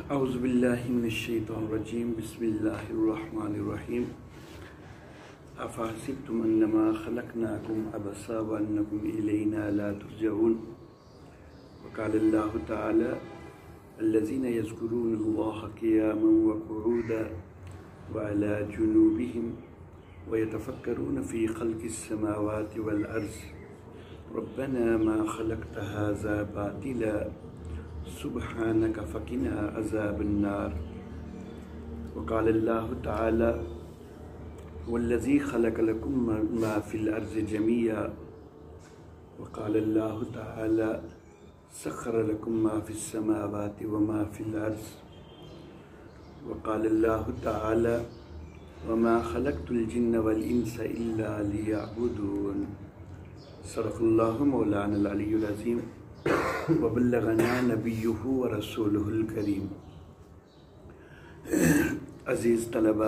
اعوذ باللہ من الشیطان الرجیم بسم اللہ الرحمن الرحیم افحسبتم انما خلقناکم عبثا وانکم الینا لا ترجعون وقال اللہ تعالی الذین یذکرون اللہ قیاما وقعودا وعلی جنوبہم ویتفکرون فی خلق السماوات والارض ربنا ما خلقت هذا باطلا سبحانك فقنا عذاب النار وقال الله تعالى والذي خلق لكم ما في الأرض جميعا وقال الله تعالى سخر لكم ما في السماوات وما في الأرض وقال الله تعالى وما خلقت الجن والإنس إلا ليعبدون صدق الله مولانا العلي العظيم وبلغنا نبیہ ورسولہ الکریم۔ عزیز طلبہ،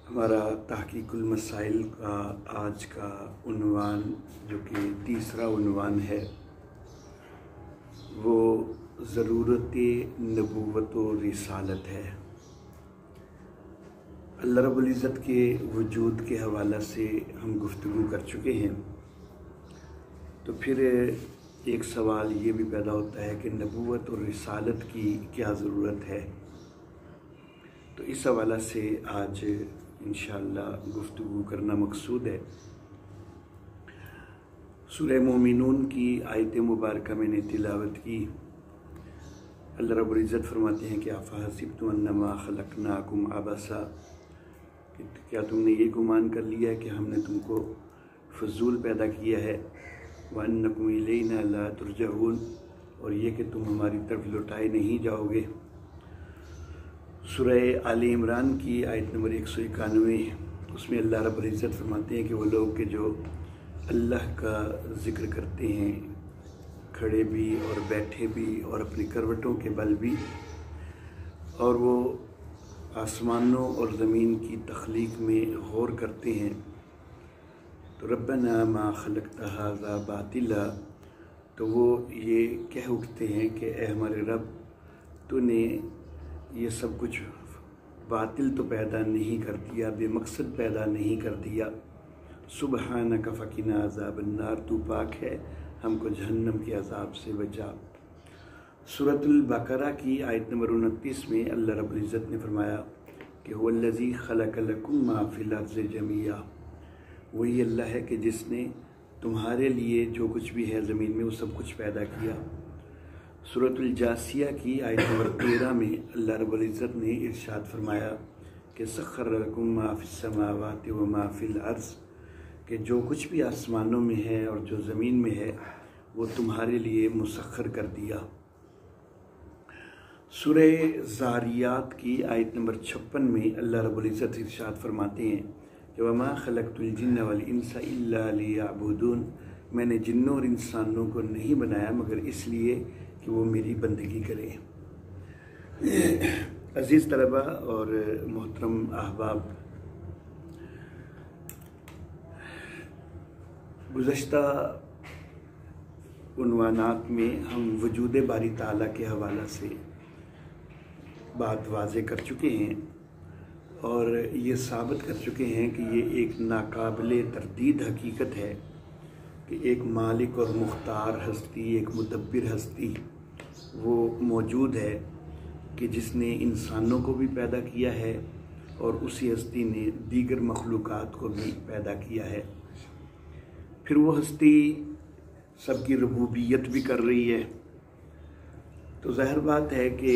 ہمارا تحقیق المسائل کا آج کا عنوان جو کہ تیسرا عنوان ہے وہ ضرورت نبوت و رسالت ہے۔ اللہ رب العزت کے وجود کے حوالہ سے ہم گفتگو کر چکے ہیں، تو پھر ایک سوال یہ بھی پیدا ہوتا ہے کہ نبوت اور رسالت کی کیا ضرورت ہے۔ تو اس حوالہ سے آج انشاءاللہ گفتگو کرنا مقصود ہے۔ سورہ مومنون کی آیت مبارکہ میں نے تلاوت کی۔ اللہ رب العزت فرماتے ہیں کہ افحسبتم انما خلقناکم عبثا، کیا تم نے یہ گمان کر لیا ہے کہ ہم نے تم کو فضول پیدا کیا ہے، وَأَنَّكُمْ إِلَيْنَا لَا تُرْجَعُونَ، اور یہ کہ تم ہماری طرف لوٹائے نہیں جاؤ گے۔ سورہ آل عمران کی آیت نمبر 191، اس میں اللہ رب العزت فرماتے ہیں کہ وہ لوگ کہ جو اللہ کا ذکر کرتے ہیں کھڑے بھی اور بیٹھے بھی اور اپنی کروٹوں کے بل بھی، اور وہ آسمانوں اور زمین کی تخلیق میں غور کرتے ہیں، تو ربنا ما خلقت هذا باطلا، تو وہ یہ کہہ اٹھتے ہیں کہ اے ہمارے رب، تو نے یہ سب کچھ باطل تو پیدا نہیں کر دیا، بے مقصد پیدا نہیں کر دیا۔ سبحانک فقنا عذاب النار، تو پاک ہے، ہم کو جہنم کے عذاب سے بچا۔ سورۃ البقرہ کی آیت نمبر 29 میں اللہ رب العزت نے فرمایا کہ هو الذی خلق لکم ما فی الارض جمیعا، وہی اللہ ہے کہ جس نے تمہارے لیے جو کچھ بھی ہے زمین میں وہ سب کچھ پیدا کیا۔ سورۃ الجاثیہ کی آیت نمبر 13 میں اللہ رب العزت نے ارشاد فرمایا کہ سخر لکم ما فی السماوات وما فی الارض، کہ جو کچھ بھی آسمانوں میں ہے اور جو زمین میں ہے وہ تمہارے لیے مسخر کر دیا۔ سورہ ذاریات کی آیت نمبر 56 میں اللہ رب العزت ارشاد فرماتے ہیں کہ وَمَا خَلَقْتُ الْجِنَّ وَالْإِنسَ إِلَّا لِيَعْبُدُونَ، میں نے جنوں اور انسانوں کو نہیں بنایا مگر اس لیے کہ وہ میری بندگی کریں۔ عزیز طلبہ اور محترم احباب، گزشتہ عنوانات میں ہم وجود باری تعالیٰ کے حوالہ سے بات واضح کر چکے ہیں اور یہ ثابت کر چکے ہیں کہ یہ ایک ناقابل تردید حقیقت ہے کہ ایک مالک اور مختار ہستی، ایک مدبر ہستی وہ موجود ہے کہ جس نے انسانوں کو بھی پیدا کیا ہے اور اسی ہستی نے دیگر مخلوقات کو بھی پیدا کیا ہے۔ پھر وہ ہستی سب کی ربوبیت بھی کر رہی ہے۔ تو ظاہر بات ہے کہ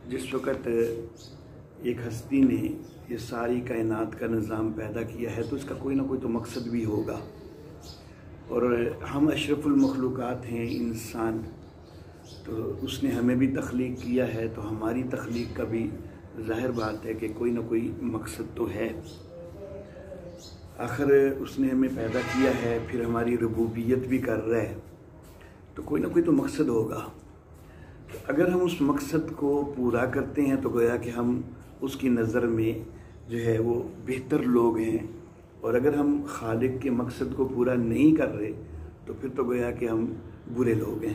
جس وقت ایک ہستی نے یہ ساری کائنات کا نظام پیدا کیا ہے تو اس کا کوئی نہ کوئی تو مقصد بھی ہوگا، اور ہم اشرف المخلوقات ہیں انسان، تو اس نے ہمیں بھی تخلیق کیا ہے، تو ہماری تخلیق کا بھی ظاہر بات ہے کہ کوئی نہ کوئی مقصد تو ہے۔ آخر اس نے ہمیں پیدا کیا ہے، پھر ہماری ربوبیت بھی کر رہا ہے، تو کوئی نہ کوئی تو مقصد ہوگا۔ اگر ہم اس مقصد کو پورا کرتے ہیں تو گویا کہ ہم اس کی نظر میں جو ہے وہ بہتر لوگ ہیں، اور اگر ہم خالق کے مقصد کو پورا نہیں کر رہے تو پھر تو گویا کہ ہم برے لوگ ہیں۔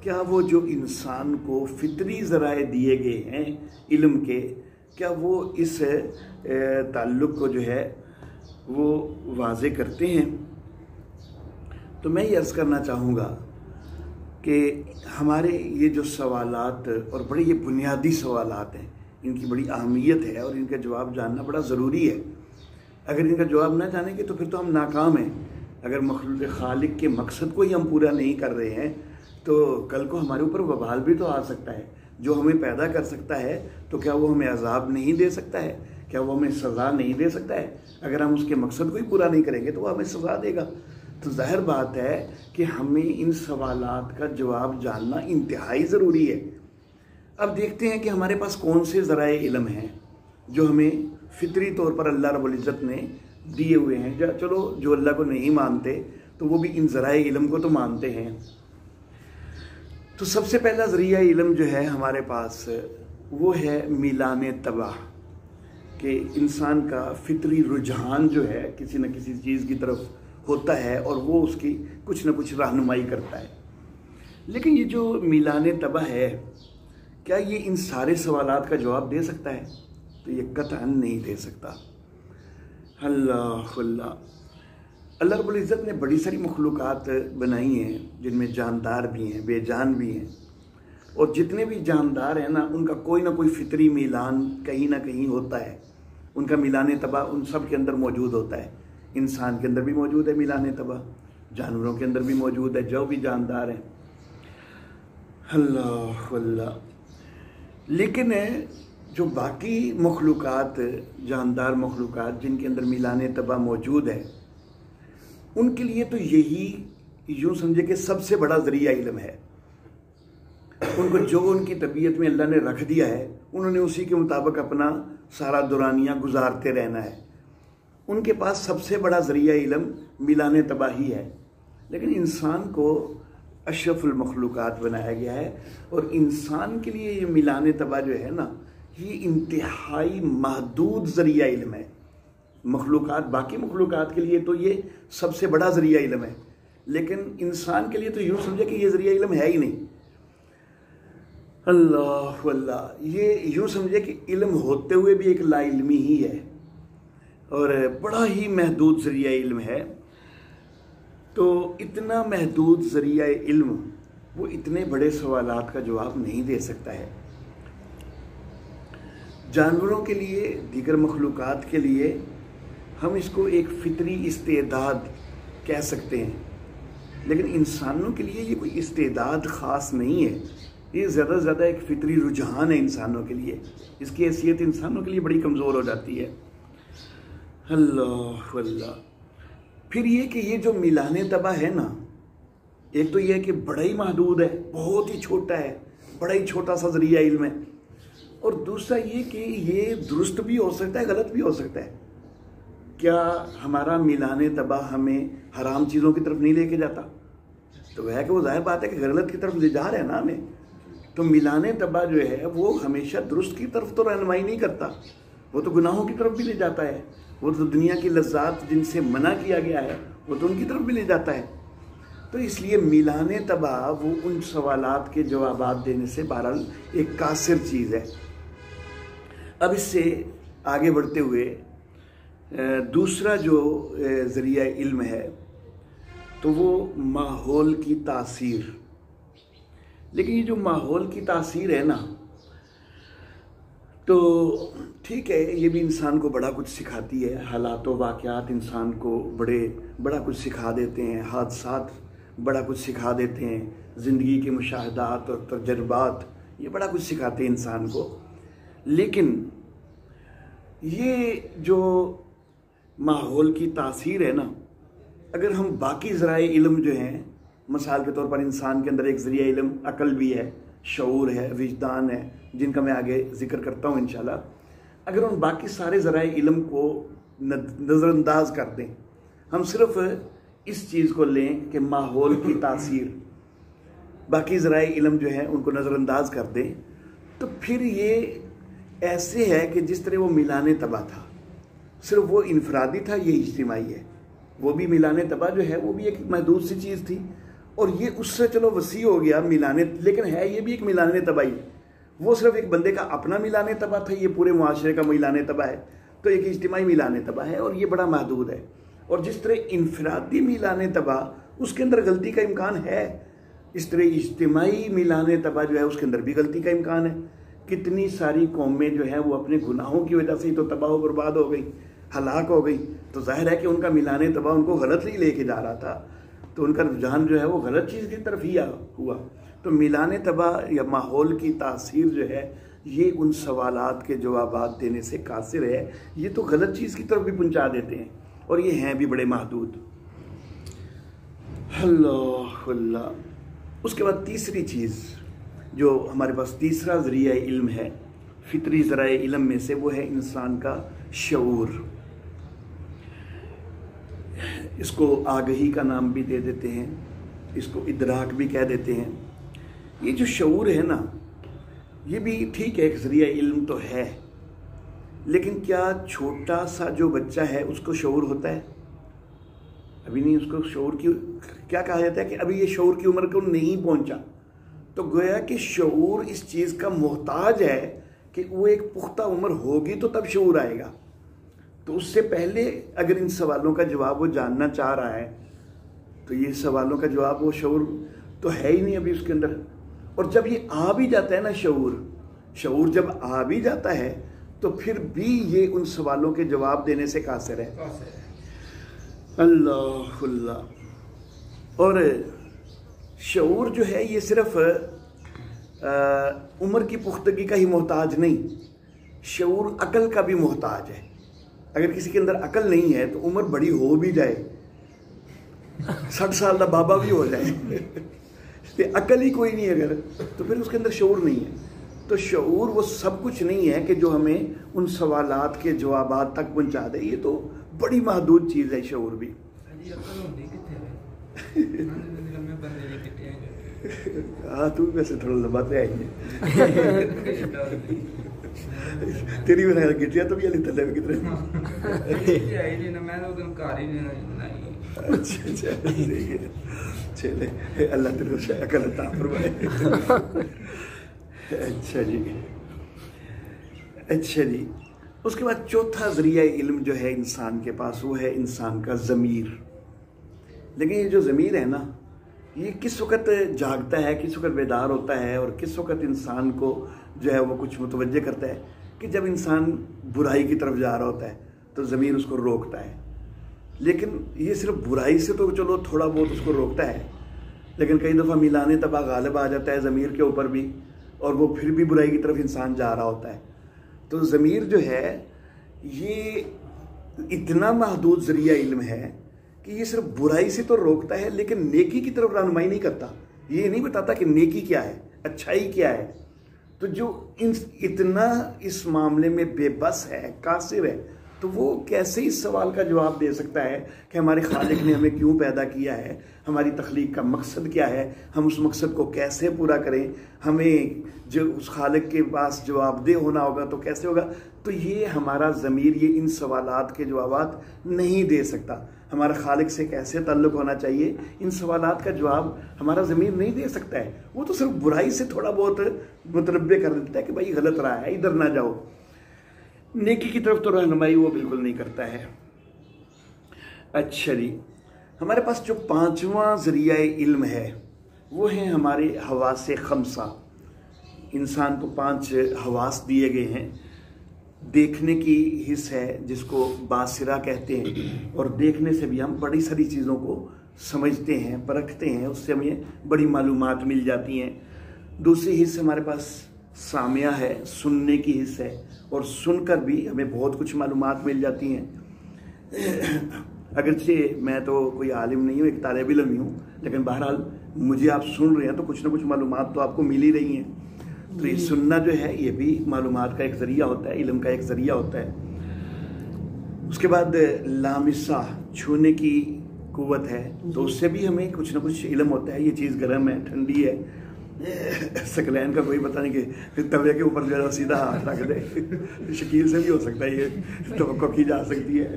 کیا وہ جو انسان کو فطری ذرائع دیے گئے ہیں علم کے، کیا وہ اس تعلق کو جو ہے وہ واضح کرتے ہیں؟ تو میں یہ عرض کرنا چاہوں گا کہ ہمارے یہ جو سوالات اور بڑے یہ بنیادی سوالات ہیں، ان کی بڑی اہمیت ہے اور ان کا جواب جاننا بڑا ضروری ہے۔ اگر ان کا جواب نہ جانیں گے تو پھر تو ہم ناکام ہیں۔ اگر مخلوق خالق کے مقصد کو ہی ہم پورا نہیں کر رہے ہیں تو کل کو ہمارے اوپر وبال بھی تو آ سکتا ہے۔ جو ہمیں پیدا کر سکتا ہے تو کیا وہ ہمیں عذاب نہیں دے سکتا ہے؟ کیا وہ ہمیں سزا نہیں دے سکتا ہے؟ اگر ہم اس کے مقصد کو ہی پورا نہیں کریں گے تو وہ ہمیں سزا دے گا۔ تو ظاہر بات ہے کہ ہمیں ان سوالات کا جواب جاننا انتہائی ضروری ہے۔ اب دیکھتے ہیں کہ ہمارے پاس کون سے ذرائع علم ہیں جو ہمیں فطری طور پر اللہ رب العزت نے دیے ہوئے ہیں۔ چلو جو اللہ کو نہیں مانتے تو وہ بھی ان ذرائع علم کو تو مانتے ہیں۔ تو سب سے پہلا ذریعہ علم جو ہے ہمارے پاس وہ ہے میلان طبع، کہ انسان کا فطری رجحان جو ہے کسی نہ کسی چیز کی طرف ہوتا ہے اور وہ اس کی کچھ نہ کچھ رہنمائی کرتا ہے۔ لیکن یہ جو میلان طبع ہے، کیا یہ ان سارے سوالات کا جواب دے سکتا ہے؟ تو یہ قطعاً نہیں دے سکتا۔ اللہ رب العزت نے بڑی ساری مخلوقات بنائی ہیں جن میں جاندار بھی ہیں، بے جان بھی ہیں، اور جتنے بھی جاندار ہیں نا ان کا کوئی نہ کوئی فطری میلان کہیں نہ کہیں ہوتا ہے۔ ان کا میلان طبع ان سب کے اندر موجود ہوتا ہے۔ انسان کے اندر بھی موجود ہے میلان طبع، جانوروں کے اندر بھی موجود ہے، جو بھی جاندار ہیں۔ اللہ لیکن جو باقی مخلوقات، جاندار مخلوقات جن کے اندر میلان طبع موجود ہے، ان کے لیے تو یہی یوں سمجھے کہ سب سے بڑا ذریعہ علم ہے۔ ان کو جو ان کی طبیعت میں اللہ نے رکھ دیا ہے انہوں نے اسی کے مطابق اپنا سارا دورانیہ گزارتے رہنا ہے۔ ان کے پاس سب سے بڑا ذریعہ علم میلان طبع ہی ہے۔ لیکن انسان کو اشرف المخلوقات بنایا گیا ہے، اور انسان کے لیے یہ میلان طبع جو ہے نا، یہ انتہائی محدود ذریعہ علم ہے۔ باقی مخلوقات کے لیے تو یہ سب سے بڑا ذریعہ علم ہے، لیکن انسان کے لیے تو یوں سمجھے کہ یہ ذریعہ علم ہے ہی نہیں۔ اللہ یہ یوں سمجھے کہ علم ہوتے ہوئے بھی ایک لا علمی ہی ہے، اور بڑا ہی محدود ذریعہ علم ہے۔ تو اتنا محدود ذریعہ علم وہ اتنے بڑے سوالات کا جواب نہیں دے سکتا ہے۔ جانوروں کے لیے، دیگر مخلوقات کے لیے ہم اس کو ایک فطری استعداد کہہ سکتے ہیں، لیکن انسانوں کے لیے یہ کوئی استعداد خاص نہیں ہے۔ یہ زیادہ سے زیادہ ایک فطری رجحان ہے انسانوں کے لیے۔ اس کی حیثیت انسانوں کے لیے بڑی کمزور ہو جاتی ہے۔ اللہ پھر یہ کہ یہ جو میلان طبع ہے نا، ایک تو یہ ہے کہ بڑا ہی محدود ہے، بہت ہی چھوٹا ہے، بڑا ہی چھوٹا سا ذریعہ علم ہے، اور دوسرا یہ کہ یہ درست بھی ہو سکتا ہے، غلط بھی ہو سکتا ہے۔ کیا ہمارا میلان طبع ہمیں حرام چیزوں کی طرف نہیں لے کے جاتا؟ تو وہ ہے کہ وہ ظاہر بات ہے کہ غلط کی طرف لے جا رہے ہیں نا ہمیں۔ تو میلان طبع جو ہے وہ ہمیشہ درست کی طرف تو رہنمائی نہیں کرتا، وہ تو گناہوں کی طرف بھی لے جاتا ہے۔ وہ تو دنیا کی لذات جن سے منع کیا گیا ہے وہ تو ان کی طرف بھی لے جاتا ہے۔ تو اس لیے میلان طبع وہ ان سوالات کے جوابات دینے سے بہرحال ایک قاصر چیز ہے۔ اب اس سے آگے بڑھتے ہوئے دوسرا جو ذریعہ علم ہے تو وہ ماحول کی تاثیر۔ لیکن یہ جو ماحول کی تاثیر ہے نا، تو ٹھیک ہے، یہ بھی انسان کو بڑا کچھ سکھاتی ہے۔ حالات و واقعات انسان کو بڑا کچھ سکھا دیتے ہیں، حادثات بڑا کچھ سکھا دیتے ہیں، زندگی کے مشاہدات اور تجربات یہ بڑا کچھ سکھاتے ہیں انسان کو۔ لیکن یہ جو ماحول کی تاثیر ہے نا، اگر ہم باقی ذرائع علم جو ہیں، مثال کے طور پر انسان کے اندر ایک ذریعہ علم عقل بھی ہے، شعور ہے، وجدان ہے، جن کا میں آگے ذکر کرتا ہوں انشاءاللہ۔ اگر ہم باقی سارے ذرائع علم کو نظر انداز کر دیں، ہم صرف اس چیز کو لیں کہ ماحول کی تاثیر، باقی ذرائع علم جو ہیں ان کو نظر انداز کر دیں، تو پھر یہ ایسے ہے کہ جس طرح وہ میلان طبع تھا، صرف وہ انفرادی تھا، یہ اجتماعی ہے۔ وہ بھی میلان طبع جو ہے وہ بھی ایک محدود سی چیز تھی، اور یہ اس سے چلو وسیع ہو گیا میلان، لیکن ہے یہ بھی ایک میلان طبع. وہ صرف ایک بندے کا اپنا میلان طبع تھا، یہ پورے معاشرے کا میلان طبع ہے. تو ایک اجتماعی میلان طبع ہے اور یہ بڑا محدود ہے. اور جس طرح انفرادی میلان طبع اس کے اندر غلطی کا امکان ہے، اس طرح اجتماعی میلان طبع جو ہے اس کے اندر بھی غلطی کا امکان ہے. کتنی ساری قومیں جو ہیں وہ اپنے گناہوں کی وجہ سے ہی تو تباہ و برباد ہو گئی، ہلاک ہو گئی. تو ظاہر ہے کہ ان کا میلان طبع ان کو غلط ہی لے کے جا رہا تھا، تو ان کا رجحان جو ہے وہ غلط چیز کی طرف ہی ہوا. تو میلان طبع یا ماحول کی تاثیر جو ہے یہ ان سوالات کے جوابات دینے سے قاصر ہے. یہ تو غلط چیز کی طرف بھی پہنچا دیتے ہیں اور یہ ہیں بھی بڑے محدود. اللہ اللہ. اس کے بعد تیسری چیز جو ہمارے پاس تیسرا ذریعہ علم ہے فطری ذرائع علم میں سے، وہ ہے انسان کا شعور. اس کو آگہی کا نام بھی دے دیتے ہیں، اس کو ادراک بھی کہہ دیتے ہیں. یہ جو شعور ہے نا، یہ بھی ٹھیک ہے ایک ذریعہ علم تو ہے، لیکن کیا چھوٹا سا جو بچہ ہے اس کو شعور ہوتا ہے؟ ابھی نہیں. اس کو شعور کی کیا کہا جاتا ہے کہ ابھی یہ شعور کی عمر کو نہیں پہنچا. تو گویا کہ شعور اس چیز کا محتاج ہے کہ وہ ایک پختہ عمر ہوگی تو تب شعور آئے گا. تو اس سے پہلے اگر ان سوالوں کا جواب وہ جاننا چاہ رہا ہے تو یہ سوالوں کا جواب وہ شعور تو ہے ہی نہیں ابھی اس کے اندر. اور جب یہ آ بھی جاتا ہے نا شعور جب آ بھی جاتا ہے تو پھر بھی یہ ان سوالوں کے جواب دینے سے قاصر ہے. اللہ اللہ. اور شعور جو ہے یہ صرف عمر کی پختگی کا ہی محتاج نہیں، شعور عقل کا بھی محتاج ہے. اگر کسی کے اندر عقل نہیں ہے تو عمر بڑی ہو بھی جائے، 60 سال کا بابا بھی ہو جائے، عقل ہی کوئی نہیں اگر، تو پھر اس کے اندر شعور نہیں ہے. تو شعور وہ سب کچھ نہیں ہے کہ جو ہمیں ان سوالات کے جوابات تک پہنچا دے. یہ تو بڑی محدود چیز ہے شعور بھی. ہاں تو ویسے تھوڑا لمبا پہ آئی ہے تیری بنا گٹیا تو بھی علی تھلے میں کتنے. اچھا اچھا چلے اللہ تیرے عقل عطا فرمائے. اچھا جی اچھا جی. اس کے بعد چوتھا ذریعہ علم جو ہے انسان کے پاس وہ ہے انسان کا ضمیر. لیکن یہ جو ضمیر ہے نا، یہ کس وقت جاگتا ہے، کس وقت بیدار ہوتا ہے اور کس وقت انسان کو جو ہے وہ کچھ متوجہ کرتا ہے کہ جب انسان برائی کی طرف جا رہا ہوتا ہے تو ضمیر اس کو روکتا ہے. لیکن یہ صرف برائی سے تو چلو تھوڑا بہت اس کو روکتا ہے، لیکن کئی دفعہ میلان طبع غالب آ جاتا ہے ضمیر کے اوپر بھی اور وہ پھر بھی برائی کی طرف انسان جا رہا ہوتا ہے. تو ضمیر جو ہے یہ اتنا محدود ذریعہ علم ہے کہ یہ صرف برائی سے تو روکتا ہے لیکن نیکی کی طرف رہنمائی نہیں کرتا. یہ نہیں بتاتا کہ نیکی کیا ہے، اچھائی کیا ہے. تو جو اتنا اس معاملے میں بے بس ہے، قاصر ہے، تو وہ کیسے اس سوال کا جواب دے سکتا ہے کہ ہمارے خالق نے ہمیں کیوں پیدا کیا ہے، ہماری تخلیق کا مقصد کیا ہے، ہم اس مقصد کو کیسے پورا کریں، ہمیں جو اس خالق کے پاس جواب دہ ہونا ہوگا تو کیسے ہوگا. تو یہ ہمارا ضمیر یہ ان سوالات کے جوابات نہیں دے سکتا. ہمارا خالق سے کیسے تعلق ہونا چاہیے، ان سوالات کا جواب ہمارا ضمیر نہیں دے سکتا ہے. وہ تو صرف برائی سے تھوڑا بہت متنبع کر دیتا ہے کہ بھائی غلط رہا ہے، ادھر نہ جاؤ. نیکی کی طرف تو رہنمائی وہ بالکل نہیں کرتا ہے. اچھا جی. ہمارے پاس جو پانچواں ذریعہ علم ہے وہ ہیں ہمارے حواس خمسہ. انسان کو 5 حواس دیے گئے ہیں. دیکھنے کی حص ہے جس کو باصرہ کہتے ہیں، اور دیکھنے سے بھی ہم بڑی ساری چیزوں کو سمجھتے ہیں، پرکھتے ہیں، اس سے ہمیں بڑی معلومات مل جاتی ہیں. دوسری حص ہمارے پاس سامعہ ہے، سننے کی حص ہے، اور سن کر بھی ہمیں بہت کچھ معلومات مل جاتی ہیں. اگرچہ میں تو کوئی عالم نہیں ہوں، ایک طالب علم ہی ہوں، لیکن بہرحال مجھے آپ سن رہے ہیں تو کچھ نہ کچھ معلومات تو آپ کو مل ہی رہی ہیں. تو یہ سننا جو ہے یہ بھی معلومات کا ایک ذریعہ ہوتا ہے، علم کا ایک ذریعہ ہوتا ہے. اس کے بعد لامسہ، چھونے کی قوت ہے، تو اس سے بھی ہمیں کچھ نہ کچھ علم ہوتا ہے. یہ چیز گرم ہے، ٹھنڈی ہے، سکلین کا کوئی پتہ نہیں کہ توے کے اوپر جو ہے سیدھا ہاتھ رکھ دے. شکیل سے بھی ہو سکتا ہے، یہ توقع کی جا سکتی ہے.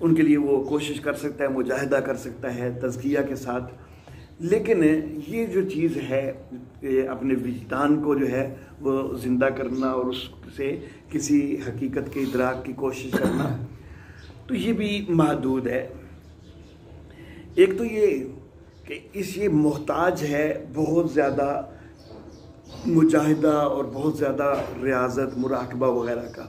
ان کے لیے وہ کوشش کر سکتا ہے، مجاہدہ کر سکتا ہے تزکیہ کے ساتھ، لیکن یہ جو چیز ہے اپنے وجدان کو جو ہے وہ زندہ کرنا اور اس سے کسی حقیقت کے ادراک کی کوشش کرنا، تو یہ بھی محدود ہے۔ ایک تو یہ کہ یہ محتاج ہے بہت زیادہ مجاہدہ اور بہت زیادہ ریاضت، مراقبہ وغیرہ کا،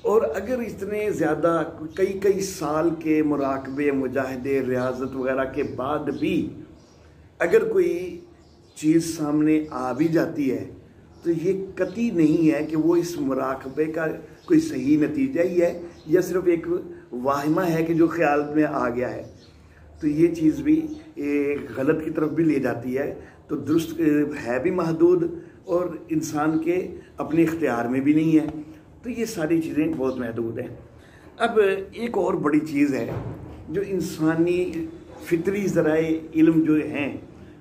اور اگر اتنے زیادہ کئی سال کے مراقبے، مجاہدے، ریاضت وغیرہ کے بعد بھی اگر کوئی چیز سامنے آ بھی جاتی ہے تو یہ قطعی نہیں ہے کہ وہ اس مراقبے کا کوئی صحیح نتیجہ ہی ہے یا صرف ایک واہمہ ہے کہ جو خیال میں آ گیا ہے، تو یہ چیز بھی غلط کی طرف بھی لے جاتی ہے۔ تو درست ہے بھی محدود اور انسان کے اپنے اختیار میں بھی نہیں ہے، تو یہ ساری چیزیں بہت محدود ہیں۔ اب ایک اور بڑی چیز ہے جو انسانی فطری ذرائع علم جو ہیں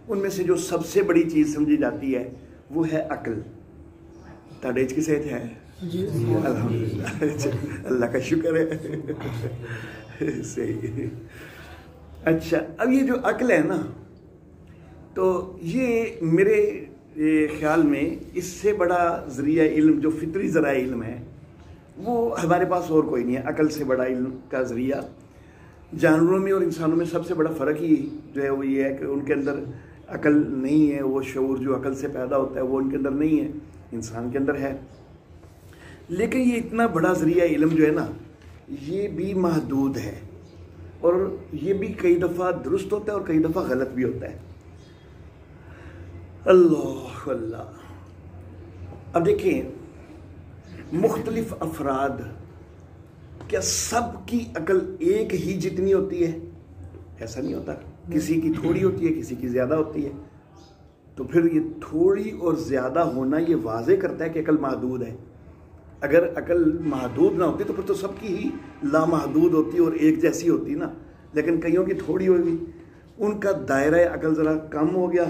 ان میں سے جو سب سے بڑی چیز سمجھی جاتی ہے وہ ہے عقل۔ تاڑیج کی صحت ہے؟ جی الحمدللہ، اللہ کا شکر ہے۔ صحیح۔ اچھا، اب یہ جو عقل ہے نا، تو یہ میرے خیال میں اس سے بڑا ذریعہ علم جو فطری ذرائع علم ہے وہ ہمارے پاس اور کوئی نہیں ہے۔ عقل سے بڑا علم کا ذریعہ جانوروں میں اور انسانوں میں سب سے بڑا فرق ہی جو ہے وہ یہ ہے کہ ان کے اندر عقل نہیں ہے، وہ شعور جو عقل سے پیدا ہوتا ہے وہ ان کے اندر نہیں ہے، انسان کے اندر ہے۔ لیکن یہ اتنا بڑا ذریعہ علم جو ہے نا یہ بھی محدود ہے، اور یہ بھی کئی دفعہ درست ہوتا ہے اور کئی دفعہ غلط بھی ہوتا ہے۔ اللہ اللہ۔ اب دیکھیں، مختلف افراد، کیا سب کی عقل ایک ہی جتنی ہوتی ہے؟ ایسا نہیں ہوتا، کسی کی تھوڑی ہوتی ہے، کسی کی زیادہ ہوتی ہے۔ تو پھر یہ تھوڑی اور زیادہ ہونا یہ واضح کرتا ہے کہ عقل محدود ہے۔ اگر عقل محدود نہ ہوتی تو پھر تو سب کی ہی لامحدود ہوتی اور ایک جیسی ہوتی نا، لیکن کئیوں کی تھوڑی ہوگی، ان کا دائرہ عقل ذرا کم ہو گیا،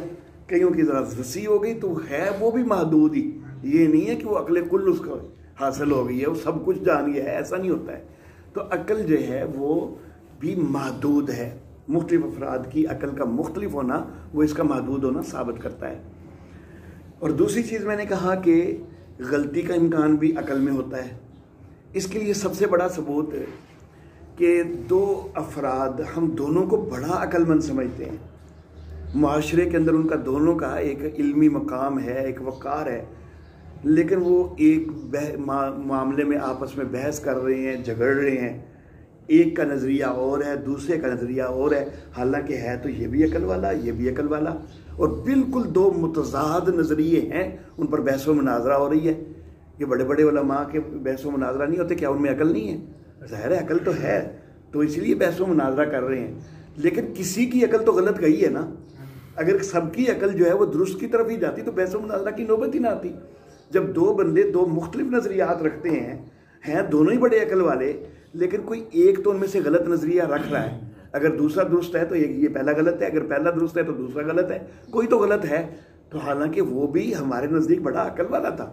کئیوں کی ذرا وسیع ہو گئی، تو ہے وہ بھی محدود ہی۔ یہ نہیں ہے کہ وہ عقل کل اس کو حاصل ہو گئی ہے، وہ سب کچھ جان گیا ہے، ایسا نہیں ہوتا ہے۔ تو عقل جو ہے وہ بھی محدود ہے۔ مختلف افراد کی عقل کا مختلف ہونا وہ اس کا محدود ہونا ثابت کرتا ہے۔ اور دوسری چیز میں نے کہا کہ غلطی کا امکان بھی عقل میں ہوتا ہے۔ اس کے لیے سب سے بڑا ثبوت کہ دو افراد ہم دونوں کو بڑا عقل مند سمجھتے ہیں، معاشرے کے اندر ان کا دونوں کا ایک علمی مقام ہے، ایک وقار ہے، لیکن وہ ایک معاملے میں آپس میں بحث کر رہے ہیں، جھگڑ رہے ہیں، ایک کا نظریہ اور ہے، دوسرے کا نظریہ اور ہے، حالانکہ ہے تو یہ بھی عقل والا، یہ بھی عقل والا، اور بالکل دو متضاد نظریے ہیں، ان پر بحث و مناظرہ ہو رہی ہے۔ یہ بڑے بڑے علماء کے بحث و مناظرہ نہیں ہوتے، کیا ان میں عقل نہیں ہے؟ ظاہر ہے عقل تو ہے، تو اس لیے بحث و مناظرہ کر رہے ہیں، لیکن کسی کی عقل تو غلط گئی ہے نا۔ اگر سب کی عقل جو ہے وہ درست کی طرف ہی جاتی تو بحث و مناظرہ کی نوبت ہی نہ آتی۔ جب دو بندے دو مختلف نظریات رکھتے ہیں دونوں ہی بڑے عقل والے، لیکن کوئی ایک تو ان میں سے غلط نظریہ رکھ رہا ہے، اگر دوسرا درست ہے تو یہ پہلا غلط ہے، اگر پہلا درست ہے تو دوسرا غلط ہے، کوئی تو غلط ہے، تو حالانکہ وہ بھی ہمارے نزدیک بڑا عقل والا تھا۔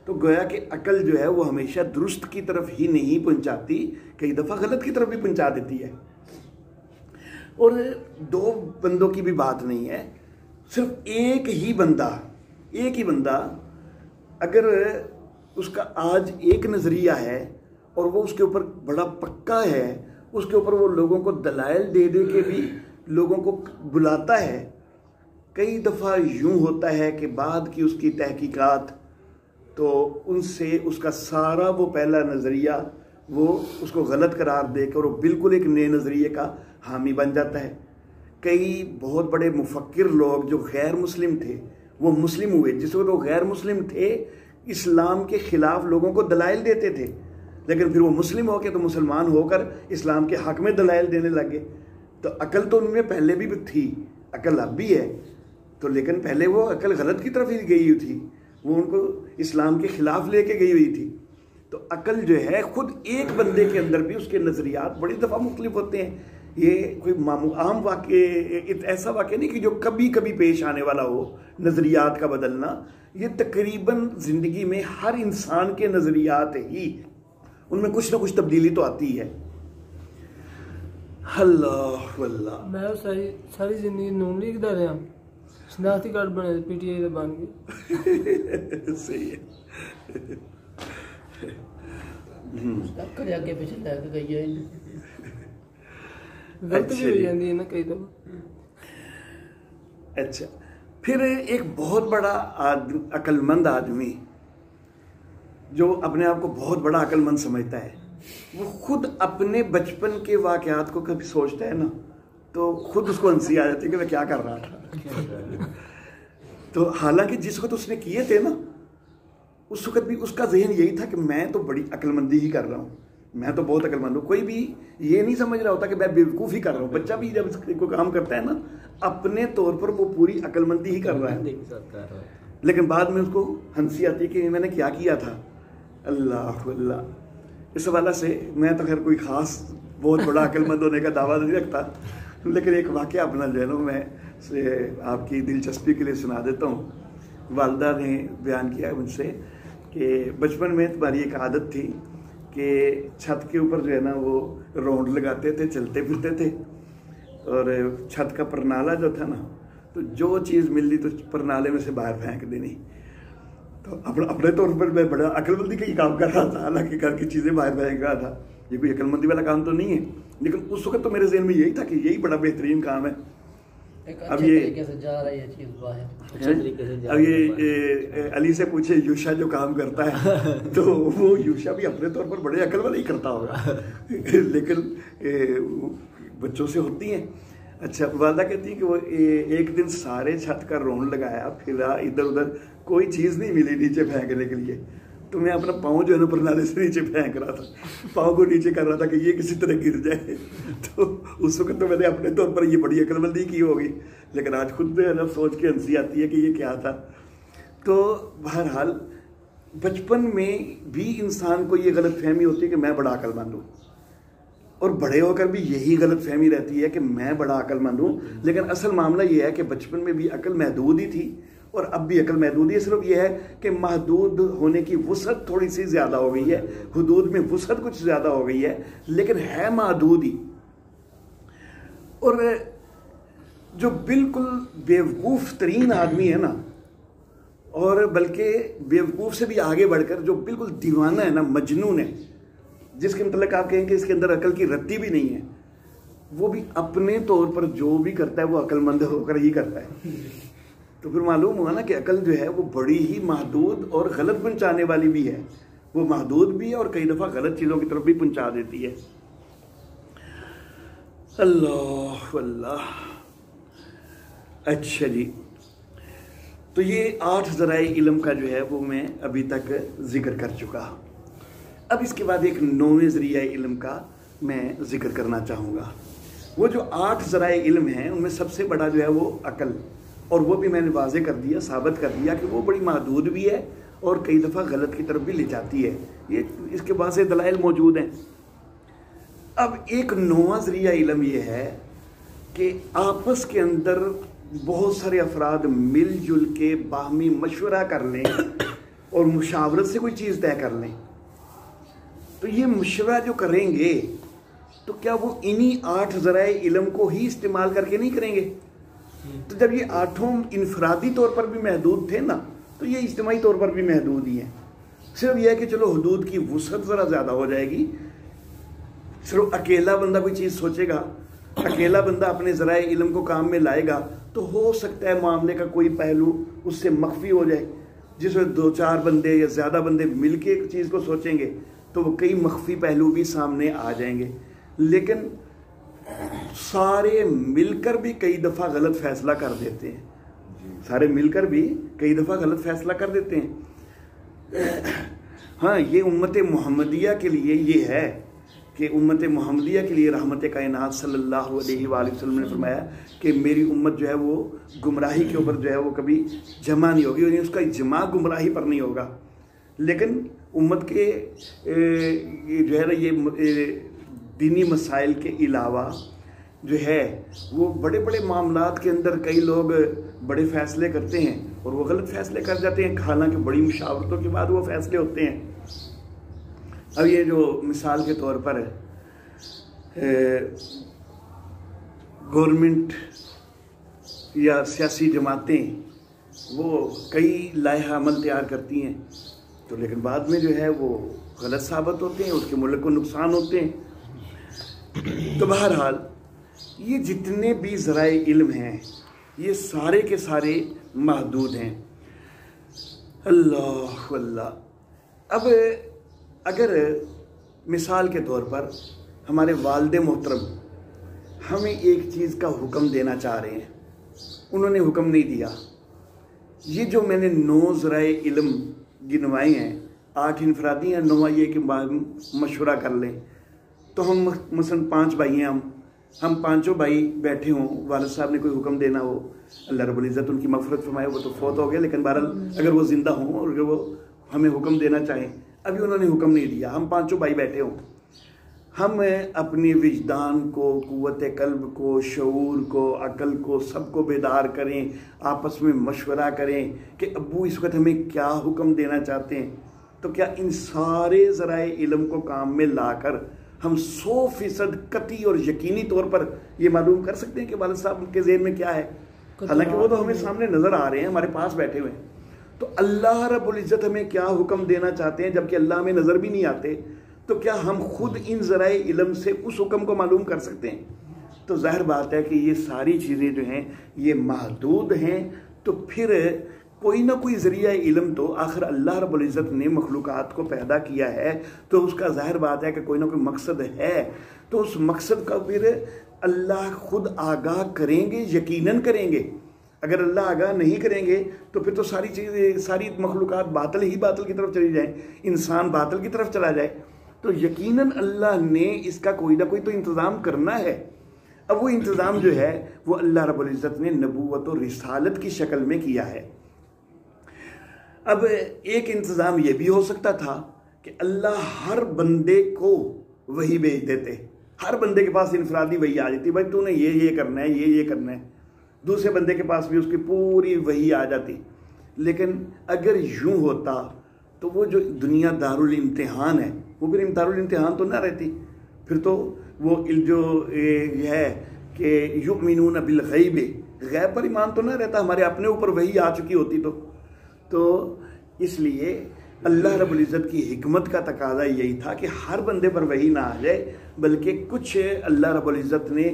تو گویا کہ عقل جو ہے وہ ہمیشہ درست کی طرف ہی نہیں پہنچاتی، کئی دفعہ غلط کی طرف بھی پہنچا دیتی ہے۔ اور دو بندوں کی بھی بات نہیں ہے، صرف ایک ہی بندہ اگر اس کا آج ایک نظریہ ہے اور وہ اس کے اوپر بڑا پکا ہے، اس کے اوپر وہ لوگوں کو دلائل دے کے بھی لوگوں کو بلاتا ہے، کئی دفعہ یوں ہوتا ہے کہ بعد کی اس کی تحقیقات تو ان سے اس کا سارا وہ پہلا نظریہ وہ اس کو غلط قرار دے کر وہ بالکل ایک نئے نظریے کا حامی بن جاتا ہے۔ کئی بہت بڑے مفکر لوگ جو غیر مسلم تھے وہ مسلم ہوئے، جس وقت وہ غیر مسلم تھے اسلام کے خلاف لوگوں کو دلائل دیتے تھے، لیکن پھر وہ مسلم ہو کے تو مسلمان ہو کر اسلام کے حق میں دلائل دینے لگے۔ تو عقل تو ان میں پہلے بھی تھی، عقل اب بھی ہے، تو لیکن پہلے وہ عقل غلط کی طرف ہی گئی ہوئی تھی، وہ ان کو اسلام کے خلاف لے کے گئی ہوئی تھی۔ تو عقل جو ہے خود ایک بندے کے اندر بھی اس کے نظریات بڑی دفعہ مختلف ہوتے ہیں۔ یہ کوئی عام واقع، ایسا واقع نہیں کہ جو کبھی کبھی پیش آنے والا ہو، نظریات کا بدلنا، یہ تقریباً زندگی میں ہر انسان کے نظریات ہی ان میں کچھ نہ کچھ تبدیلی تو آتی ہے۔ اللہ اللہ میں ساری زندگی نون لیگ دا رہا شناختی کارڈ بنے پی ٹی آئی دا بن گئی صحیح ہے کرے اگے پیچھے لے کے گئی ہے غلط بھی ہو جاتی ہے نا کئی دفعہ. اچھا پھر ایک بہت بڑا عقل مند آدمی جو اپنے آپ کو بہت بڑا عقل مند سمجھتا ہے وہ خود اپنے بچپن کے واقعات کو کبھی سوچتا ہے نا تو خود اس کو ہنسی آ جاتی ہے کہ میں کیا کر رہا تھا. تو حالانکہ جس وقت اس نے کیے تھے نا اس وقت بھی اس کا ذہن یہی تھا کہ میں تو بڑی عقل مندی ہی کر رہا ہوں, میں تو بہت عقل مند ہوں. کوئی بھی یہ نہیں سمجھ رہا ہوتا کہ میں بیوقوفی کر رہا ہوں. بچہ بھی جب کوئی کام کرتا ہے نا اپنے طور پر وہ پوری عقل مندی ہی کر رہا ہے, لیکن بعد میں اس کو ہنسی آتی ہے کہ میں نے کیا کیا تھا. اللہ اللہ. اس حوالے سے میں تو خیر کوئی خاص بہت بڑا عقل مند ہونے کا دعویٰ نہیں رکھتا, لیکن ایک واقعہ اپنا جو ہے نا میں آپ کی دلچسپی کے لیے سنا دیتا ہوں. والدہ نے بیان کیا مجھ سے کہ بچپن میں تمہاری ایک عادت تھی کہ چھت کے اوپر جو ہے نا وہ راؤنڈ لگاتے تھے, چلتے پھرتے تھے, اور چھت کا پرنالا جو تھا نا تو جو چیز مل لی تو پرنالے میں سے باہر پھینک دینی. تو اپنے طور پر میں بڑا عقل مندی کا ہی کام کر رہا تھا, حالانکہ گھر کی چیزیں باہر پھینک رہا تھا. یہ کوئی عقل مندی والا کام تو نہیں ہے, لیکن اس وقت تو میرے ذہن میں یہی تھا کہ یہی بڑا بہترین کام ہے. اب یہ علی سے پوچھے یوشا جو کام کرتا ہے تو وہ یوشا بھی اپنے طور پر بڑے عقل والا ہی کرتا ہوگا, لیکن بچوں سے ہوتی ہیں. اچھا والدہ کہتی ہے کہ وہ ایک دن سارے چھت کا راؤنڈ لگایا, پھرا ادھر ادھر, کوئی چیز نہیں ملی نیچے پھینکنے کے لیے. تو میں اپنا پاؤں جو ہے نا پرنالے سے نیچے پھینک رہا تھا, پاؤں کو نیچے کر رہا تھا کہ یہ کسی طرح گر جائے. تو اس وقت تو میں نے اپنے طور پر یہ بڑی عقل مندی کی ہوگی, لیکن آج خود جو ہے نا سوچ کے ہنسی آتی ہے کہ یہ کیا تھا. تو بہرحال بچپن میں بھی انسان کو یہ غلط فہمی ہوتی ہے کہ میں بڑا عقل مند ہوں, اور بڑے ہو کر بھی یہی غلط فہمی رہتی ہے کہ میں بڑا عقل مند ہوں. لیکن اصل معاملہ یہ ہے کہ بچپن میں بھی عقل محدود ہی تھی اور اب بھی عقل محدود ہے. صرف یہ ہے کہ محدود ہونے کی وسعت تھوڑی سی زیادہ ہو گئی ہے, حدود میں وسعت کچھ زیادہ ہو گئی ہے, لیکن ہے محدود ہی. اور جو بالکل بیوقوف ترین آدمی ہے نا, اور بلکہ بیوقوف سے بھی آگے بڑھ کر جو بالکل دیوانہ ہے نا, مجنون ہے, جس کے متعلق آپ کہیں کہ اس کے اندر عقل کی رتی بھی نہیں ہے, وہ بھی اپنے طور پر جو بھی کرتا ہے وہ عقل مند ہو کر ہی کرتا ہے. تو پھر معلوم ہوا نا کہ عقل جو ہے وہ بڑی ہی محدود اور غلط پہنچانے والی بھی ہے. وہ محدود بھی ہے اور کئی دفعہ غلط چیزوں کی طرف بھی پہنچا دیتی ہے. اللہ اللہ. اچھا جی, تو یہ 8 ذرائع علم کا جو ہے وہ میں ابھی تک ذکر کر چکا. اب اس کے بعد ایک 9ویں ذریعہ علم کا میں ذکر کرنا چاہوں گا. وہ جو 8 ذرائع علم ہیں ان میں سب سے بڑا جو ہے وہ عقل, اور وہ بھی میں نے واضح کر دیا, ثابت کر دیا کہ وہ بڑی محدود بھی ہے اور کئی دفعہ غلط کی طرف بھی لے جاتی ہے. یہ اس کے بعد سے دلائل موجود ہیں. اب ایک 9واں ذریعہ علم یہ ہے کہ آپس کے اندر بہت سارے افراد مل جل کے باہمی مشورہ کر لیں اور مشاورت سے کوئی چیز طے کر لیں. تو یہ مشورہ جو کریں گے تو کیا وہ انہی 8 ذرائع علم کو ہی استعمال کر کے نہیں کریں گے؟ تو جب یہ 8 انفرادی طور پر بھی محدود تھے نا تو یہ اجتماعی طور پر بھی محدود ہی ہیں. صرف یہ ہے کہ چلو حدود کی وسعت ذرا زیادہ ہو جائے گی. صرف اکیلا بندہ کوئی چیز سوچے گا, اکیلا بندہ اپنے ذرائع علم کو کام میں لائے گا تو ہو سکتا ہے معاملے کا کوئی پہلو اس سے مخفی ہو جائے. جس میں 2-4 بندے یا زیادہ بندے مل کے ایک چیز کو سوچیں گے تو وہ کئی مخفی پہلو بھی سامنے آ جائیں گے. لیکن سارے مل کر بھی کئی دفعہ غلط فیصلہ کر دیتے ہیں. سارے مل کر بھی کئی دفعہ غلط فیصلہ کر دیتے ہیں. ہاں, یہ امت محمدیہ کے لیے یہ ہے کہ امت محمدیہ کے لیے رحمت کائنات صلی اللہ علیہ وآلہ وسلم نے فرمایا کہ میری امت جو ہے وہ گمراہی کے اوپر جو ہے وہ کبھی جمع نہیں ہوگی, یعنی اس کا اجماع گمراہی پر نہیں ہوگا. لیکن امت کے جو ہے نا یہ دینی مسائل کے علاوہ جو ہے وہ بڑے بڑے معاملات کے اندر کئی لوگ بڑے فیصلے کرتے ہیں اور وہ غلط فیصلے کر جاتے ہیں, حالانکہ بڑی مشاورتوں کے بعد وہ فیصلے ہوتے ہیں. اب یہ جو مثال کے طور پر گورنمنٹ یا سیاسی جماعتیں وہ کئی لائحہ عمل تیار کرتی ہیں تو لیکن بعد میں جو ہے وہ غلط ثابت ہوتے ہیں، اس کے ملک کو نقصان ہوتے ہیں۔ تو بہرحال یہ جتنے بھی ذرائع علم ہیں یہ سارے کے سارے محدود ہیں۔ اللہ اللہ۔ اب اگر مثال کے طور پر ہمارے والد محترم ہمیں ایک چیز کا حکم دینا چاہ رہے ہیں، انہوں نے حکم نہیں دیا، یہ جو میں نے 9 ذرائع علم گنوائے ہیں، 8 انفرادی ہیں، 9 یہ کہ مشورہ کر لیں، تو ہم مثلا 5 بھائی ہیں، ہم پانچوں بھائی بیٹھے ہوں، والد صاحب نے کوئی حکم دینا ہو، اللہ رب العزت ان کی مغفرت فرمائے، وہ تو فوت ہو گئے، لیکن بہرحال اگر وہ زندہ ہوں اور اگر وہ ہمیں حکم دینا چاہیں، ابھی انہوں نے حکم نہیں دیا، ہم پانچوں بھائی بیٹھے ہوں، ہم اپنے وجدان کو، قوت قلب کو، شعور کو، عقل کو، سب کو بیدار کریں، آپس میں مشورہ کریں کہ ابو اس وقت ہمیں کیا حکم دینا چاہتے ہیں، تو کیا ان سارے ذرائع علم کو کام میں لا کر ہم 100% قطعی اور یقینی طور پر یہ معلوم کر سکتے ہیں کہ والد صاحب کے ذہن میں کیا ہے؟ حالانکہ وہ تو ہمیں سامنے نظر آ رہے ہیں، ہمارے پاس بیٹھے ہوئے ہیں۔ تو اللہ رب العزت ہمیں کیا حکم دینا چاہتے ہیں جبکہ اللہ ہمیں نظر بھی نہیں آتے، تو کیا ہم خود ان ذرائع علم سے اس حکم کو معلوم کر سکتے ہیں؟ تو ظاہر بات ہے کہ یہ ساری چیزیں جو ہیں یہ محدود ہیں، تو پھر کوئی نہ کوئی ذریعہ علم تو آخر اللہ رب العزت نے مخلوقات کو پیدا کیا ہے، تو اس کا ظاہر بات ہے کہ کوئی نہ کوئی مقصد ہے، تو اس مقصد کا پھر اللہ خود آگاہ کریں گے، یقیناً کریں گے۔ اگر اللہ آگاہ نہیں کریں گے تو پھر تو ساری چیزیں، ساری مخلوقات باطل ہی باطل کی طرف چلی جائیں، انسان باطل کی طرف چلا جائے، تو یقیناً اللہ نے اس کا کوئی نہ کوئی تو انتظام کرنا ہے۔ اب وہ انتظام جو ہے وہ اللہ رب العزت نے نبوت و رسالت کی شکل میں کیا ہے۔ اب ایک انتظام یہ بھی ہو سکتا تھا کہ اللہ ہر بندے کو وحی بھیج دیتے، ہر بندے کے پاس انفرادی وحی آ جاتی، بھائی تو نے یہ کرنا ہے، یہ کرنا ہے، دوسرے بندے کے پاس بھی اس کی پوری وحی آ جاتی۔ لیکن اگر یوں ہوتا تو وہ جو دنیا دارالامتحان ہے وہ پھر دارالامتحان تو نہ رہتی، پھر تو وہ جو یہ ہے کہ یؤمنون بالغیب، غیب پر ایمان تو نہ رہتا، ہمارے اپنے اوپر وحی آ چکی ہوتی تو اس لیے اللہ رب العزت کی حکمت کا تقاضا یہی تھا کہ ہر بندے پر وحی نہ آ جائے، بلکہ کچھ اللہ رب العزت نے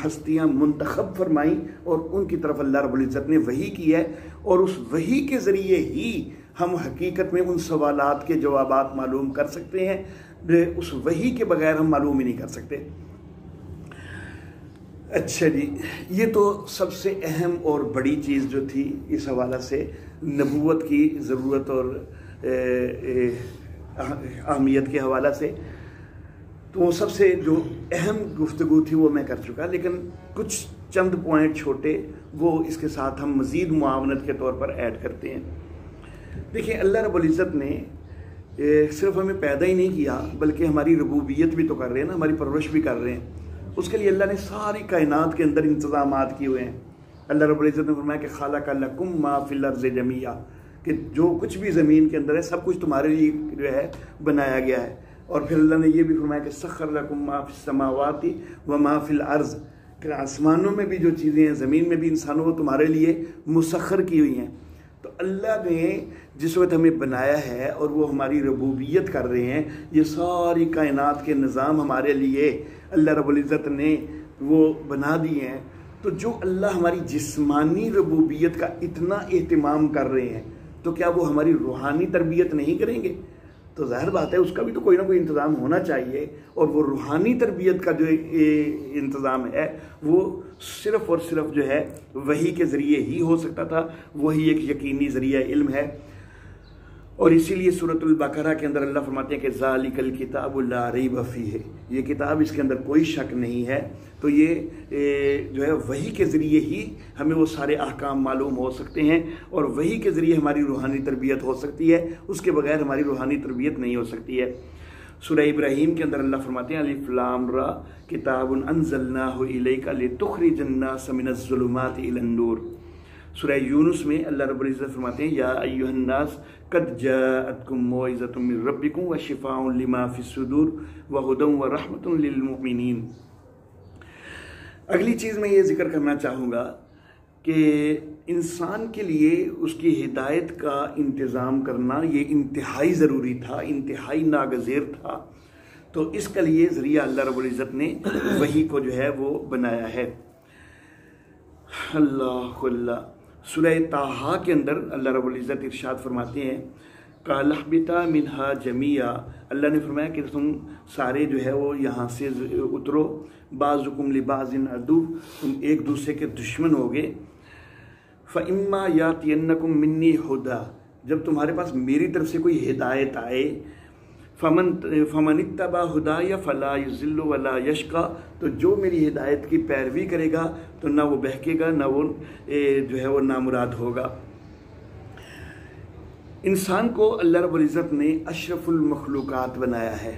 ہستیاں منتخب فرمائیں اور ان کی طرف اللہ رب العزت نے وحی کی ہے، اور اس وحی کے ذریعے ہی ہم حقیقت میں ان سوالات کے جوابات معلوم کر سکتے ہیں، اس وحی کے بغیر ہم معلوم ہی نہیں کر سکتے۔ اچھا جی، یہ تو سب سے اہم اور بڑی چیز جو تھی اس حوالہ سے نبوت کی ضرورت اور اہمیت کے حوالہ سے، تو وہ سب سے جو اہم گفتگو تھی وہ میں کر چکا، لیکن کچھ چند پوائنٹ چھوٹے وہ اس کے ساتھ ہم مزید معاونت کے طور پر ایڈ کرتے ہیں۔ دیکھیں، اللہ رب العزت نے صرف ہمیں پیدا ہی نہیں کیا بلکہ ہماری ربوبیت بھی تو کر رہے ہیں نا، ہماری پرورش بھی کر رہے ہیں۔ اس کے لیے اللہ نے ساری کائنات کے اندر انتظامات کیے ہوئے ہیں۔ اللہ رب العزت نے فرمایا کہ خلق لکم ما فی الارض جمیعا، کہ جو کچھ بھی زمین کے اندر ہے سب کچھ تمہارے لیے جو ہے بنایا گیا ہے۔ اور پھر اللہ نے یہ بھی فرمایا کہ سخر لکم ما فی السماوات و ما فی الارض، کہ آسمانوں میں بھی جو چیزیں ہیں، زمین میں بھی انسانوں کو تمہارے لیے مسخر کی ہوئی ہیں۔ تو اللہ نے جس وقت ہمیں بنایا ہے اور وہ ہماری ربوبیت کر رہے ہیں، یہ ساری کائنات کے نظام ہمارے لیے اللہ رب العزت نے وہ بنا دیے ہیں، تو جو اللہ ہماری جسمانی ربوبیت کا اتنا اہتمام کر رہے ہیں تو کیا وہ ہماری روحانی تربیت نہیں کریں گے؟ تو ظاہر بات ہے اس کا بھی تو کوئی نہ کوئی انتظام ہونا چاہیے، اور وہ روحانی تربیت کا جو انتظام ہے وہ صرف اور صرف جو ہے وحی کے ذریعے ہی ہو سکتا تھا، وہی ایک یقینی ذریعہ علم ہے۔ اور اسی لیے سورۃ البقرہ کے اندر اللہ فرماتے ہیں کہ ذالک الکتاب لا ریب فیہ، یہ کتاب اس کے اندر کوئی شک نہیں ہے۔ تو یہ جو ہے وحی کے ذریعے ہی ہمیں وہ سارے احکام معلوم ہو سکتے ہیں، اور وحی کے ذریعے ہماری روحانی تربیت ہو سکتی ہے، اس کے بغیر ہماری روحانی تربیت نہیں ہو سکتی ہے۔ سورہ ابراہیم کے اندر اللہ فرماتے ہیں الف لام را کتاب انزلناہ الیک لتخرج الناس من الظلمات الی النور۔ سورہ یونس میں اللہ رب العزت فرماتے ہیں یا ایھا الناس قد جاءتکم موعظۃ من ربکم وشفاء لما فی الصدور وہدی ورحمۃ للمؤمنین۔ اگلی چیز میں یہ ذکر کرنا چاہوں گا کہ انسان کے لیے اس کی ہدایت کا انتظام کرنا یہ انتہائی ضروری تھا، انتہائی ناگزیر تھا. تو اس کے لیے ذریعہ اللہ رب العزت نے وحی کو جو ہے وہ بنایا ہے. اللہ سورہ طٰہٰ کے اندر اللہ رب العزت ارشاد فرماتے ہیں قَالَ اهْبِطَا مِنْهَا جَمِيعًا، اللہ نے فرمایا کہ تم سارے جو ہے وہ یہاں سے اترو، بَعْضُكُمْ لِبَعْضٍ عَدُوٌّ، تم ایک دوسرے کے دشمن ہوگے. فَإِمَّا يَأْتِيَنَّكُم مِّنِّي هُدًى، جب تمہارے پاس میری طرف سے کوئی ہدایت آئے، فَمَنِ اتَّبَعَ هُدَايَ فَلَا يَضِلُّ وَلَا يَشْقَىٰ، تو جو میری ہدایت کی پیروی کرے گا تو نہ وہ بہکے گا نہ وہ جو ہے وہ نامراد ہوگا. انسان کو اللہ رب العزت نے اشرف المخلوقات بنایا ہے،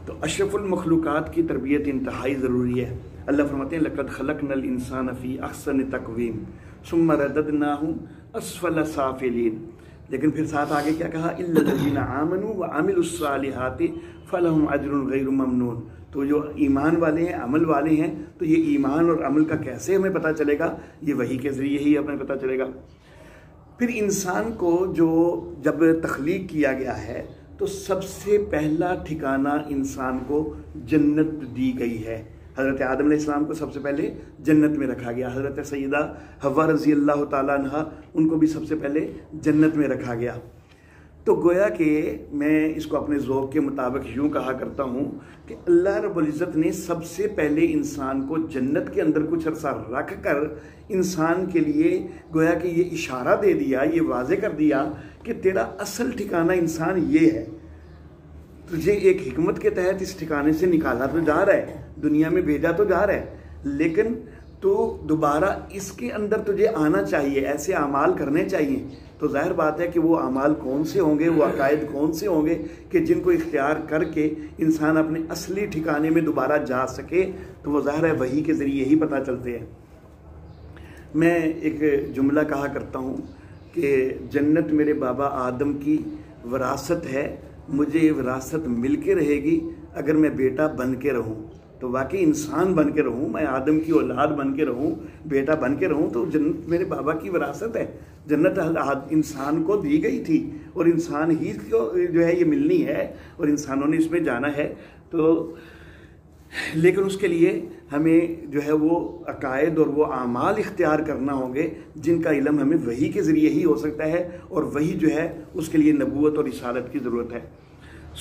تو اشرف المخلوقات کی تربیت انتہائی ضروری ہے. اللہ فرماتے ہیں لَقَدْ خَلَقْنَا الْإِنسَانَ فِي أَحْسَنِ تَقْوِيمٍ ثُمَّ رَدَدْنَاهُ أَسْفَلَ سَافِلِينَ، لیکن پھر ساتھ آگے کیا کہا إِلَّا الَّذِينَ آمَنُوا وَعَمِلُوا الصَّالِحَاتِ فَلَهُمْ أَجْرٌ غَيْرُ مَمْنُونٍ. تو جو ایمان والے ہیں، عمل والے ہیں، تو یہ ایمان اور عمل کا کیسے ہمیں پتہ چلے گا؟ یہ وحی کے ذریعے ہی ہمیں پتہ چلے گا. پھر انسان کو جو جب تخلیق کیا گیا ہے تو سب سے پہلا ٹھکانہ انسان کو جنت دی گئی ہے. حضرت آدم علیہ السلام کو سب سے پہلے جنت میں رکھا گیا. حضرت سیدہ حوا رضی اللہ تعالیٰ عنہ ان کو بھی سب سے پہلے جنت میں رکھا گیا. تو گویا کہ میں اس کو اپنے ذوق کے مطابق یوں کہا کرتا ہوں کہ اللہ رب العزت نے سب سے پہلے انسان کو جنت کے اندر کچھ عرصہ رکھ کر انسان کے لیے گویا کہ یہ اشارہ دے دیا، یہ واضح کر دیا کہ تیرا اصل ٹھکانہ انسان یہ ہے. تجھے ایک حکمت کے تحت اس ٹھکانے سے نکالا تو جا رہا ہے، دنیا میں بھیجا تو جا رہا ہے، لیکن تو دوبارہ اس کے اندر تجھے آنا چاہیے، ایسے اعمال کرنے چاہیے. تو ظاہر بات ہے کہ وہ اعمال کون سے ہوں گے، وہ عقائد کون سے ہوں گے کہ جن کو اختیار کر کے انسان اپنے اصلی ٹھکانے میں دوبارہ جا سکے. تو وہ ظاہر ہے وحی کے ذریعے ہی پتہ چلتے ہیں. میں ایک جملہ کہا کرتا ہوں کہ جنت میرے بابا آدم کی وراثت ہے، مجھے یہ وراثت مل کے رہے گی اگر میں بیٹا بن کے رہوں. تو واقعی انسان بن کے رہوں، میں آدم کی اولاد بن کے رہوں، بیٹا بن کے رہوں، تو جنت میرے بابا کی وراثت ہے. جنت انسان کو دی گئی تھی اور انسان ہی کو جو ہے یہ ملنی ہے اور انسانوں نے اس میں جانا ہے. تو لیکن اس کے لیے ہمیں جو ہے وہ عقائد اور وہ اعمال اختیار کرنا ہوں گے جن کا علم ہمیں وحی کے ذریعے ہی ہو سکتا ہے، اور وہی جو ہے اس کے لیے نبوت اور رسالت کی ضرورت ہے.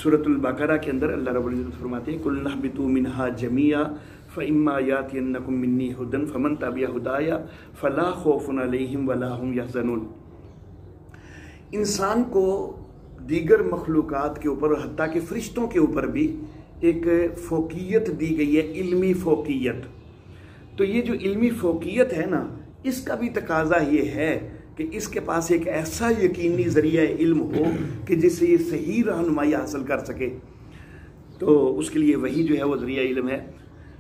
سورۃ البقرہ کے اندر اللہ رب العزت فرماتے ہیں قُلْ اهْبِطُوا مِنْهَا جَمِيعًا فَإِمَّا يَأْتِيَنَّكُم مِّنِّي هُدًى فَمَن تَبِعَ هُدَايَ فَلَا خَوْفٌ عَلَيْهِمْ وَلَا هُمْ يَحْزَنُونَ. انسان کو دیگر مخلوقات کے اوپر، حتیٰ کہ فرشتوں کے اوپر بھی ایک فوقیت دی گئی ہے، علمی فوقیت. تو یہ جو علمی فوقیت ہے نا، اس کا بھی تقاضا یہ ہے کہ اس کے پاس ایک ایسا یقینی ذریعہ علم ہو کہ جس سے یہ صحیح رہنمائی حاصل کر سکے. تو اس کے لیے وہی جو ہے وہ ذریعہ علم ہے.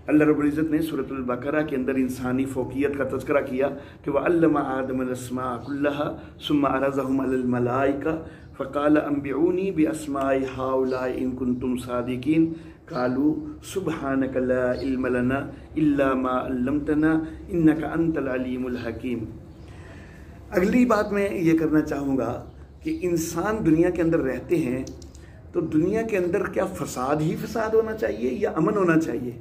اللہ رب العزت نے سورۃ البقرہ کے اندر انسانی فوقیت کا تذکرہ کیا کہ وَعَلَّمَ آدَمَ الْأَسْمَاءَ كُلَّهَا ثُمَّ عَرَضَهُمْ عَلَى الْمَلَائِكَةِ فَقَالَ أَنبِئُونِي بِأَسْمَاءِ هَؤُلَاءِ إِن كُنتُمْ صَادِقِينَ قَالُوا سُبْحَانَكَ لَا عِلْمَ لَنَا إِلَّا مَا عَلَّمْتَنَا إِنَّكَ أَنْتَ الْعَلِيمُ الْحَكِيمُ. اگلی بات میں یہ کرنا چاہوں گا کہ انسان دنیا کے اندر رہتے ہیں تو دنیا کے اندر کیا فساد ہی فساد ہونا چاہیے یا امن ہونا چاہیے؟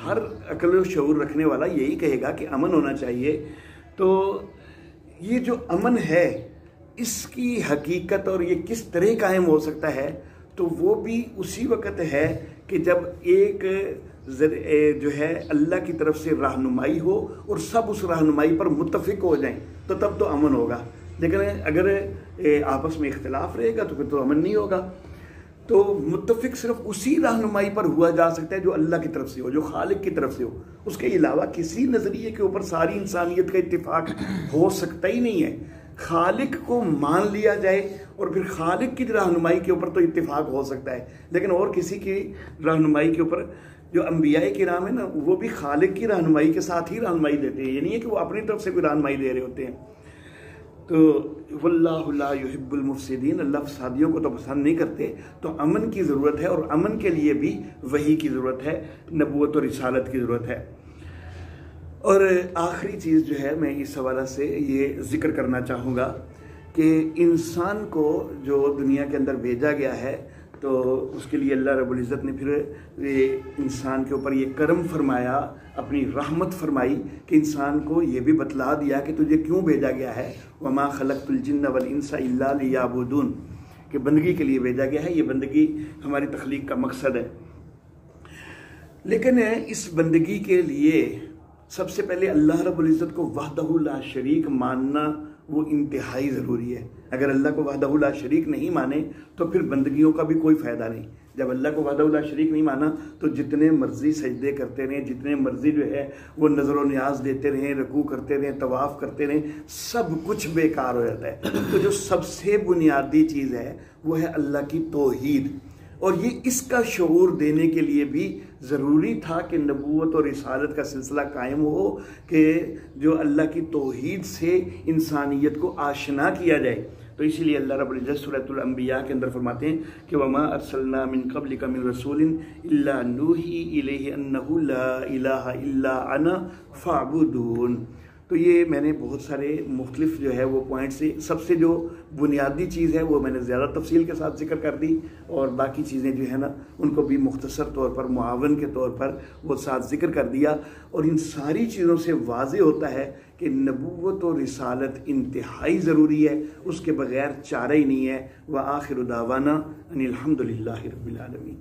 ہر عقل و شعور رکھنے والا یہی کہے گا کہ امن ہونا چاہیے. تو یہ جو امن ہے اس کی حقیقت اور یہ کس طرح قائم ہو سکتا ہے، تو وہ بھی اسی وقت ہے کہ جب ایک جو ہے اللہ کی طرف سے رہنمائی ہو اور سب اس رہنمائی پر متفق ہو جائیں تو تب تو امن ہوگا. لیکن اگر آپس میں اختلاف رہے گا تو پھر تو امن نہیں ہوگا. تو متفق صرف اسی رہنمائی پر ہوا جا سکتا ہے جو اللہ کی طرف سے ہو، جو خالق کی طرف سے ہو. اس کے علاوہ کسی نظریے کے اوپر ساری انسانیت کا اتفاق ہو سکتا ہی نہیں ہے. خالق کو مان لیا جائے اور پھر خالق کی رہنمائی کے اوپر تو اتفاق ہو سکتا ہے، لیکن اور کسی کی رہنمائی کے اوپر، جو انبیاء کرام ہیں نا، وہ بھی خالق کی رہنمائی کے ساتھ ہی رہنمائی دیتے ہیں. یہ نہیں ہے کہ وہ اپنی طرف سے کوئی رہنمائی دے رہے ہوتے ہیں. تو واللہ لا يحب المفسدین، اللہ فسادیوں کو تو پسند نہیں کرتے. تو امن کی ضرورت ہے اور امن کے لیے بھی وحی کی ضرورت ہے، نبوت اور رسالت کی ضرورت ہے. اور آخری چیز جو ہے میں اس حوالہ سے یہ ذکر کرنا چاہوں گا کہ انسان کو جو دنیا کے اندر بھیجا گیا ہے تو اس کے لیے اللہ رب العزت نے پھر یہ انسان کے اوپر یہ کرم فرمایا، اپنی رحمت فرمائی کہ انسان کو یہ بھی بتلا دیا کہ تجھے کیوں بھیجا گیا ہے، وما خلقت الجن والانس الا لیعبدون، کہ بندگی کے لیے بھیجا گیا ہے، یہ بندگی ہماری تخلیق کا مقصد ہے۔ لیکن اس بندگی کے لیے سب سے پہلے اللہ رب العزت کو وحدہ لا شریک ماننا وہ انتہائی ضروری ہے۔ اگر اللہ کو وحدہ لا شریک نہیں مانے تو پھر بندگیوں کا بھی کوئی فائدہ نہیں۔ جب اللہ کو وحدہ لا شریک نہیں مانا تو جتنے مرضی سجدے کرتے رہیں، جتنے مرضی جو ہے وہ نظر و نیاز دیتے رہیں، رکوع کرتے رہیں، طواف کرتے رہیں، سب کچھ بیکار ہو جاتا ہے۔ تو جو سب سے بنیادی چیز ہے وہ ہے اللہ کی توحید، اور یہ اس کا شعور دینے کے لیے بھی ضروری تھا کہ نبوت اور رسالت کا سلسلہ قائم ہو، کہ جو اللہ کی توحید سے انسانیت کو آشنا کیا جائے۔ تو اسی لیے اللہ رب العزت سورۃ الانبیاء کے اندر فرماتے ہیں کہ وَمَا أَرْسَلْنَا مِن قَبْلِكَ مِن رَسُولٍ إِلَّا نُوحِي إِلَيْهِ أَنَّهُ لَا إِلَهَ إِلَّا أَنَا فَاعْبُدُونِ۔ تو یہ میں نے بہت سارے مختلف جو ہے وہ پوائنٹ سے سب سے جو بنیادی چیز ہے وہ میں نے زیادہ تفصیل کے ساتھ ذکر کر دی، اور باقی چیزیں جو ہے نا ان کو بھی مختصر طور پر معاون کے طور پر وہ ساتھ ذکر کر دیا۔ اور ان ساری چیزوں سے واضح ہوتا ہے کہ نبوت و رسالت انتہائی ضروری ہے، اس کے بغیر چارہ ہی نہیں ہے۔ وآخر دعوانا ان الحمد للہ رب العالمین۔